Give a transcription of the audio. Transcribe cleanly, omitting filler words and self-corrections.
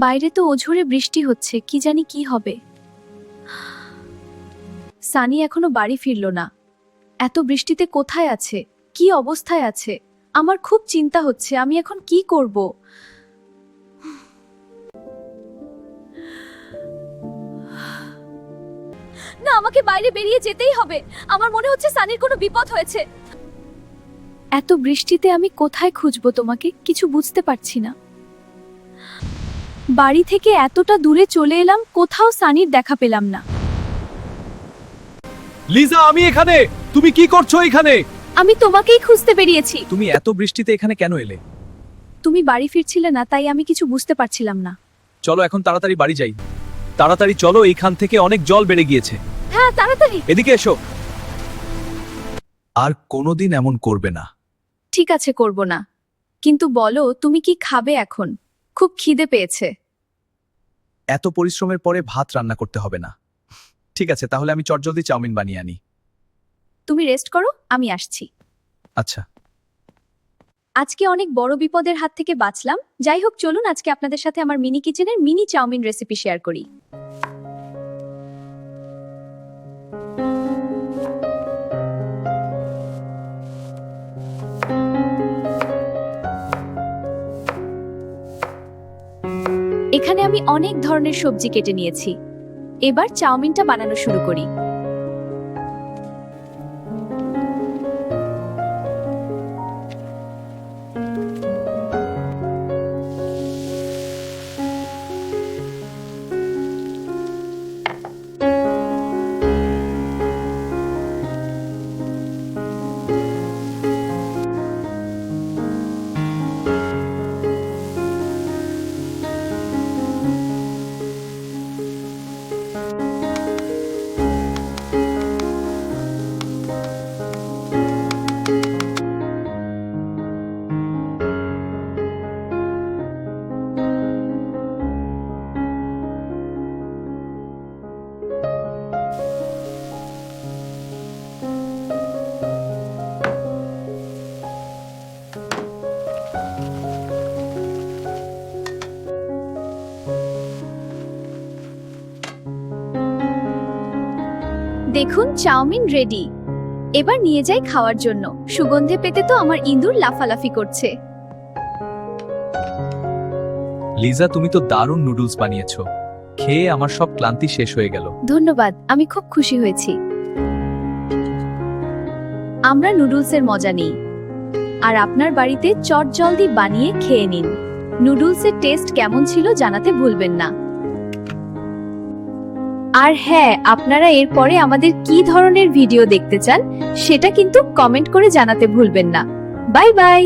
বাইরে তো অঝোরে বৃষ্টি হচ্ছে, কি জানি কি হবে। সানি এখনো বাড়ি ফিরল না। এত বৃষ্টিতে কোথায় আছে, কি অবস্থায় আছে? আমার খুব চিন্তা হচ্ছে, আমি এখন কি করব? না, আমাকে বাইরে বেরিয়ে যেতেই হবে। আমার মনে হচ্ছে সানির কোনো বিপদ হয়েছে। এত বৃষ্টিতে আমি কোথায় খুঁজবো তোমাকে, কিছু বুঝতে পারছি না। বাড়ি থেকে এতটা দূরে চলে এলাম, কোথাও সানির দেখা পেলাম না। লিজা, আমি এখানে। তুমি কি করছো এখানে? আমি তোমাকেই খুঁজতে বেরিয়েছি। তুমি এত বৃষ্টিতে এখানে কেন এলে? তুমি বাড়ি ফিরছিলে না, তাই আমি কিছু বুঝতে পারছিলাম না। চলো এখন তাড়াতাড়ি বাড়ি যাই। তাড়াতাড়ি চলো, এইখান থেকে অনেক জল বেড়ে গিয়েছে। হ্যাঁ, তাড়াতাড়ি। এদিকে এসো। আর কোনোদিন এমন করবে না। ঠিক আছে, করব না। কিন্তু বলো, তুমি কি খাবে এখন? খুব খিদে পেয়েছে। এত পরিশ্রমের পরে ভাত রান্না করতে হবে না। ঠিক আছে, তাহলে আমি চটজলদি চাউমিন বানিয়ে আনি। তুমি রেস্ট করো, আমি আসছি। আচ্ছা। আজকে অনেক বড় বিপদের হাত থেকে বাঁচলাম। যাই হোক, চলুন আজকে আপনাদের সাথে আমার মিনি কিচেনের মিনি চাউমিন রেসিপি শেয়ার করি। এখানে আমি অনেক ধরনের সবজি কেটে নিয়েছি। এবার চাউমিনটা বানানো শুরু করি। দেখুন, চাউমিন রেডি। এবার নিয়ে যাই খাওয়ার জন্য। সুগন্ধে পেতে তো আমার ইঁদুর লাফালাফি করছে। লিজা, তুমি তো দারুণ নুডলস বানিয়েছো। খেয়ে আমার সব ক্লান্তি শেষ হয়ে গেল। ধন্যবাদ, আমি খুব খুশি হয়েছি। আমরা নুডলসের মজা নিই, আর আপনার বাড়িতে চটজলদি বানিয়ে খেয়ে নিন। নুডলসের টেস্ট কেমন ছিল জানাতে ভুলবেন না। আর হ্যাঁ, আপনারা এরপরে আমাদের কি ধরনের ভিডিও দেখতে চান সেটা কিন্তু কমেন্ট করে জানাতে ভুলবেন না। Bye bye.